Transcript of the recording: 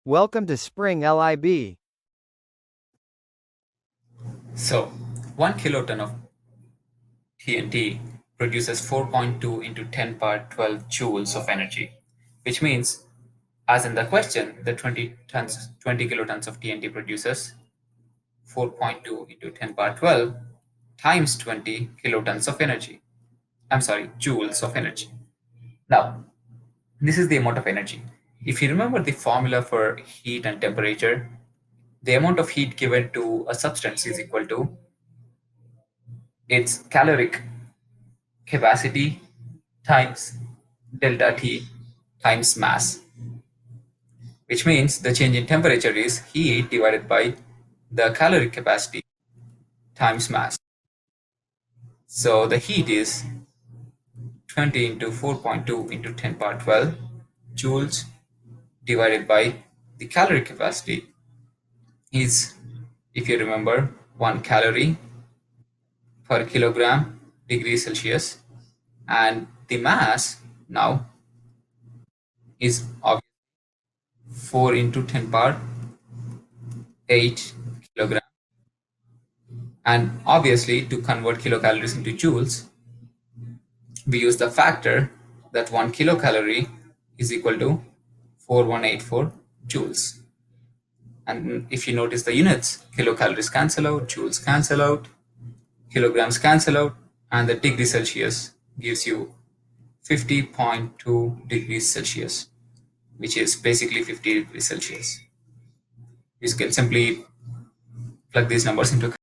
Welcome to Spring Lib. So, 1 kiloton of TNT produces 4.2 into 10 power 12 joules of energy, which means, as in the question, the 20 kilotons of TNT produces 4.2 into 10 power 12 times 20 kilotons of energy. I'm sorry, joules of energy. Now, this is the amount of energy. If you remember the formula for heat and temperature, the amount of heat given to a substance is equal to its caloric capacity times delta T times mass, which means the change in temperature is heat divided by the caloric capacity times mass. So the heat is 20 into 4.2 into 10 power 12 joules divided by the caloric capacity is, if you remember, 1 calorie per kilogram degree Celsius, and the mass now is of 4 into 10 power 8 kilogram. And obviously, to convert kilocalories into joules, we use the factor that 1 kilocalorie is equal to 4184 joules. And if you notice the units, kilocalories cancel out, joules cancel out, kilograms cancel out, and the degree Celsius gives you 50.2 degrees Celsius, which is basically 50 degrees Celsius. You can simply plug these numbers into